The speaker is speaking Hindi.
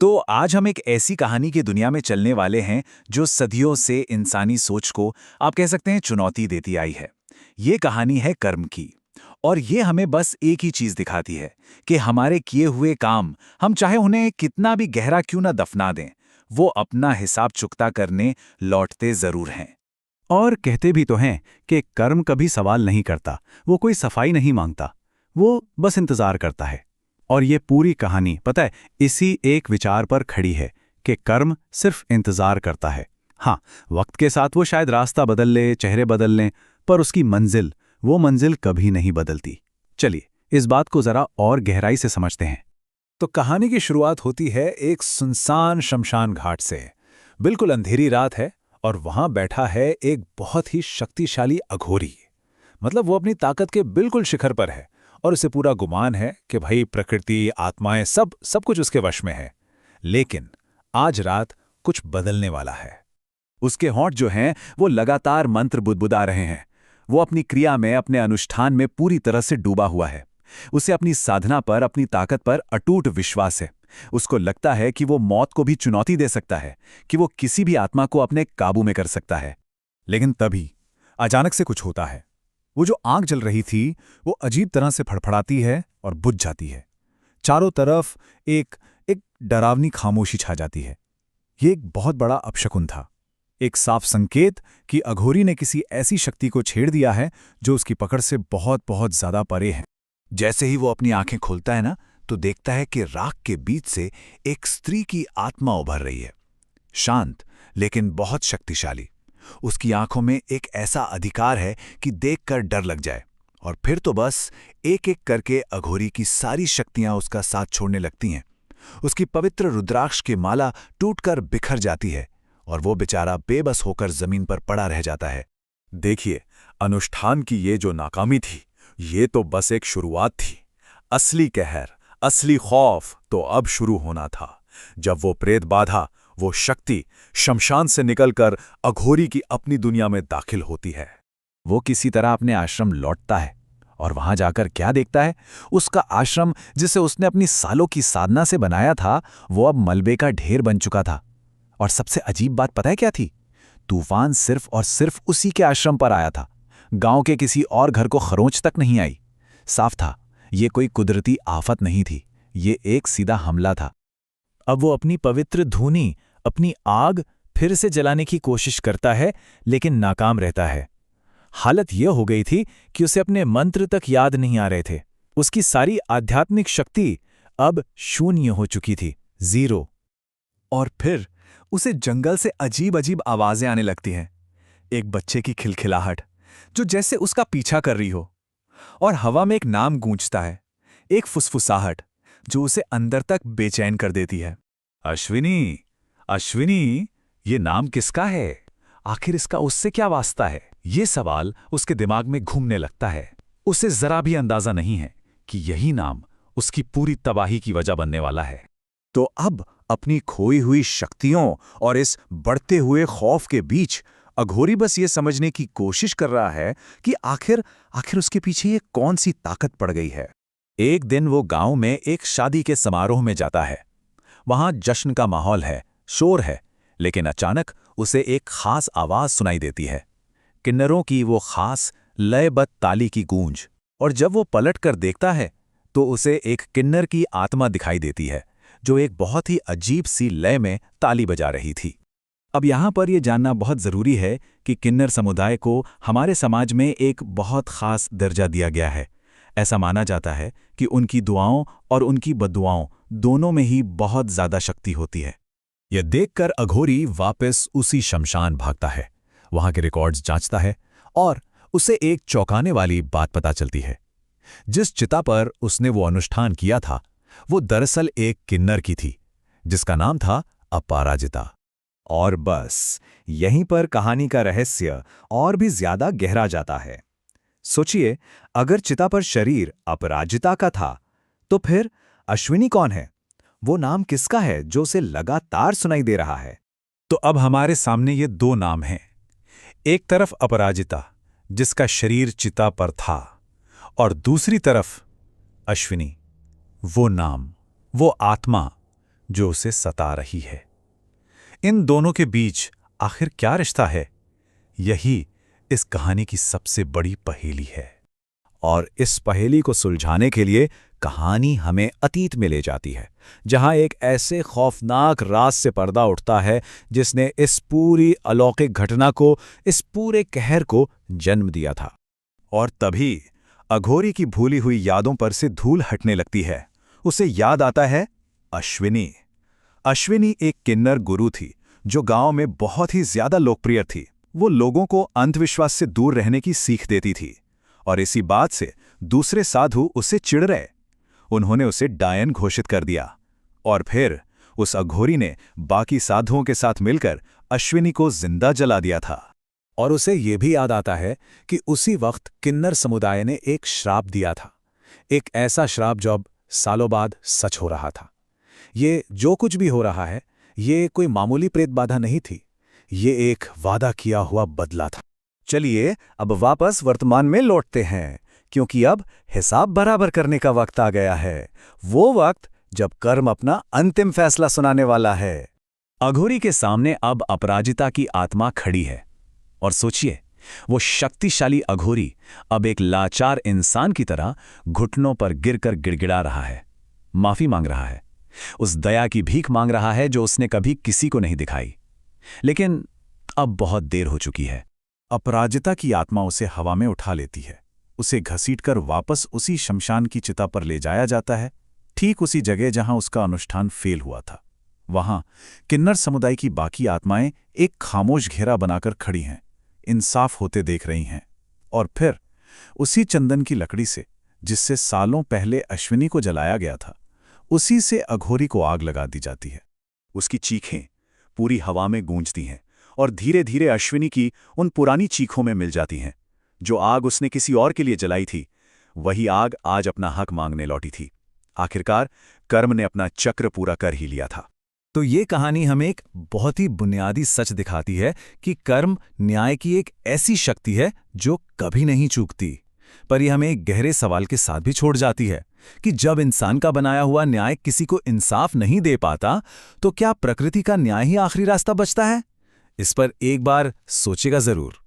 तो आज हम एक ऐसी कहानी की दुनिया में चलने वाले हैं जो सदियों से इंसानी सोच को आप कह सकते हैं चुनौती देती आई है। ये कहानी है कर्म की। और ये हमें बस एक ही चीज दिखाती है कि हमारे किए हुए काम हम चाहे उन्हें कितना भी गहरा क्यों ना दफना दें, वो अपना हिसाब चुकता करने लौटते जरूर हैं। और कहते भी तो हैं कि कर्म कभी सवाल नहीं करता, वो कोई सफाई नहीं मांगता, वो बस इंतजार करता है। और ये पूरी कहानी पता है इसी एक विचार पर खड़ी है कि कर्म सिर्फ इंतजार करता है। हाँ, वक्त के साथ वो शायद रास्ता बदल ले, चेहरे बदल लें, पर उसकी मंजिल, वो मंजिल कभी नहीं बदलती। चलिए इस बात को जरा और गहराई से समझते हैं। तो कहानी की शुरुआत होती है एक सुनसान शमशान घाट से। बिल्कुल अंधेरी रात है और वहां बैठा है एक बहुत ही शक्तिशाली अघोरी। मतलब वो अपनी ताकत के बिल्कुल शिखर पर है और उसे पूरा गुमान है कि भाई प्रकृति, आत्माएं सब सब कुछ उसके वश में है। लेकिन आज रात कुछ बदलने वाला है। उसके होंठ जो हैं वो लगातार मंत्र बुदबुदा रहे हैं। वो अपनी क्रिया में, अपने अनुष्ठान में पूरी तरह से डूबा हुआ है। उसे अपनी साधना पर, अपनी ताकत पर अटूट विश्वास है। उसको लगता है कि वो मौत को भी चुनौती दे सकता है, कि वो किसी भी आत्मा को अपने काबू में कर सकता है। लेकिन तभी अचानक से कुछ होता है। वो जो आग जल रही थी वो अजीब तरह से फड़फड़ाती है और बुझ जाती है। चारों तरफ एक एक डरावनी खामोशी छा जाती है। ये एक बहुत बड़ा अपशकुन था, एक साफ संकेत कि अघोरी ने किसी ऐसी शक्ति को छेड़ दिया है जो उसकी पकड़ से बहुत बहुत ज्यादा परे है। जैसे ही वो अपनी आंखें खोलता है ना, तो देखता है कि राख के बीच से एक स्त्री की आत्मा उभर रही है। शांत लेकिन बहुत शक्तिशाली। उसकी आंखों में एक ऐसा अधिकार है कि देखकर डर लग जाए। और फिर तो बस एक एक करके अघोरी की सारी शक्तियां उसका साथ छोड़ने लगती हैं। उसकी पवित्र रुद्राक्ष की माला टूटकर बिखर जाती है और वो बेचारा बेबस होकर जमीन पर पड़ा रह जाता है। देखिए, अनुष्ठान की ये जो नाकामी थी, ये तो बस एक शुरुआत थी। असली कहर, असली खौफ तो अब शुरू होना था, जब वो प्रेत बाधा, वो शक्ति शमशान से निकलकर अघोरी की अपनी दुनिया में दाखिल होती है। वो किसी तरह अपने आश्रम लौटता है और वहां जाकर क्या देखता है? उसका आश्रम, जिसे उसने अपनी सालों की साधना से बनाया था, वो अब मलबे का ढेर बन चुका था। और सबसे अजीब बात पता है क्या थी? तूफान सिर्फ और सिर्फ उसी के आश्रम पर आया था। गांव के किसी और घर को खरोंच तक नहीं आई। साफ था, ये कोई कुदरती आफत नहीं थी, ये एक सीधा हमला था। अब वो अपनी पवित्र धूनी, अपनी आग फिर से जलाने की कोशिश करता है, लेकिन नाकाम रहता है। हालत यह हो गई थी कि उसे अपने मंत्र तक याद नहीं आ रहे थे। उसकी सारी आध्यात्मिक शक्ति अब शून्य हो चुकी थी, जीरो। और फिर उसे जंगल से अजीब अजीब आवाजें आने लगती हैं। एक बच्चे की खिलखिलाहट जो जैसे उसका पीछा कर रही हो, और हवा में एक नाम गूंजता है, एक फुसफुसाहट जो उसे अंदर तक बेचैन कर देती है। अश्विनी, अश्विनी, ये नाम किसका है? आखिर इसका उससे क्या वास्ता है? ये सवाल उसके दिमाग में घूमने लगता है। उसे जरा भी अंदाजा नहीं है कि यही नाम उसकी पूरी तबाही की वजह बनने वाला है। तो अब अपनी खोई हुई शक्तियों और इस बढ़ते हुए खौफ के बीच अघोरी बस ये समझने की कोशिश कर रहा है कि आखिर आखिर उसके पीछे ये कौन सी ताकत पड़ गई है। एक दिन वो गांव में एक शादी के समारोह में जाता है। वहां जश्न का माहौल है, शोर है, लेकिन अचानक उसे एक खास आवाज सुनाई देती है। किन्नरों की वो खास लयबद्ध ताली की गूंज। और जब वो पलट कर देखता है तो उसे एक किन्नर की आत्मा दिखाई देती है, जो एक बहुत ही अजीब सी लय में ताली बजा रही थी। अब यहाँ पर यह जानना बहुत ज़रूरी है कि किन्नर समुदाय को हमारे समाज में एक बहुत ख़ास दर्जा दिया गया है। ऐसा माना जाता है कि उनकी दुआओं और उनकी बद्दुआओं दोनों में ही बहुत ज़्यादा शक्ति होती है। यह देखकर अघोरी वापस उसी शमशान भागता है, वहाँ के रिकॉर्ड्स जांचता है और उसे एक चौंकाने वाली बात पता चलती है। जिस चिता पर उसने वो अनुष्ठान किया था, वो दरअसल एक किन्नर की थी, जिसका नाम था अपराजिता। और बस यहीं पर कहानी का रहस्य और भी ज्यादा गहरा जाता है। सोचिए, अगर चिता पर शरीर अपराजिता का था, तो फिर अश्विनी कौन है? वो नाम किसका है जो उसे लगातार सुनाई दे रहा है? तो अब हमारे सामने ये दो नाम हैं। एक तरफ अपराजिता, जिसका शरीर चिता पर था, और दूसरी तरफ अश्विनी, वो नाम, वो आत्मा जो उसे सता रही है। इन दोनों के बीच आखिर क्या रिश्ता है? यही इस कहानी की सबसे बड़ी पहेली है। और इस पहेली को सुलझाने के लिए कहानी हमें अतीत में ले जाती है, जहां एक ऐसे खौफनाक राज से पर्दा उठता है जिसने इस पूरी अलौकिक घटना को, इस पूरे कहर को जन्म दिया था। और तभी अघोरी की भूली हुई यादों पर से धूल हटने लगती है। उसे याद आता है अश्विनी। अश्विनी एक किन्नर गुरु थी जो गांव में बहुत ही ज्यादा लोकप्रिय थी। वो लोगों को अंधविश्वास से दूर रहने की सीख देती थी, और इसी बात से दूसरे साधु उससे चिढ़ रहे। उन्होंने उसे डायन घोषित कर दिया, और फिर उस अघोरी ने बाकी साधुओं के साथ मिलकर अश्विनी को जिंदा जला दिया था। और उसे ये भी याद आता है कि उसी वक्त किन्नर समुदाय ने एक श्राप दिया था, एक ऐसा श्राप जो अब सालों बाद सच हो रहा था। ये जो कुछ भी हो रहा है, ये कोई मामूली प्रेत बाधा नहीं थी, ये एक वादा किया हुआ बदला था। चलिए अब वापस वर्तमान में लौटते हैं, क्योंकि अब हिसाब बराबर करने का वक्त आ गया है। वो वक्त जब कर्म अपना अंतिम फैसला सुनाने वाला है। अघोरी के सामने अब अपराजिता की आत्मा खड़ी है, और सोचिए, वो शक्तिशाली अघोरी अब एक लाचार इंसान की तरह घुटनों पर गिरकर गिड़गिड़ा रहा है, माफी मांग रहा है, उस दया की भीख मांग रहा है जो उसने कभी किसी को नहीं दिखाई। लेकिन अब बहुत देर हो चुकी है। अपराजिता की आत्मा उसे हवा में उठा लेती है, उसे घसीटकर वापस उसी शमशान की चिता पर ले जाया जाता है, ठीक उसी जगह जहां उसका अनुष्ठान फेल हुआ था। वहां किन्नर समुदाय की बाकी आत्माएं एक खामोश घेरा बनाकर खड़ी हैं, इंसाफ होते देख रही हैं। और फिर उसी चंदन की लकड़ी से, जिससे सालों पहले अश्विनी को जलाया गया था, उसी से अघोरी को आग लगा दी जाती है। उसकी चीखें पूरी हवा में गूंजती हैं, और धीरे धीरे अश्विनी की उन पुरानी चीखों में मिल जाती हैं। जो आग उसने किसी और के लिए जलाई थी, वही आग आज अपना हक मांगने लौटी थी। आखिरकार कर्म ने अपना चक्र पूरा कर ही लिया था। तो ये कहानी हमें एक बहुत ही बुनियादी सच दिखाती है कि कर्म न्याय की एक ऐसी शक्ति है जो कभी नहीं चूकती। पर यह हमें एक गहरे सवाल के साथ भी छोड़ जाती है कि जब इंसान का बनाया हुआ न्याय किसी को इंसाफ नहीं दे पाता, तो क्या प्रकृति का न्याय ही आखिरी रास्ता बचता है? इस पर एक बार सोचेगा जरूर।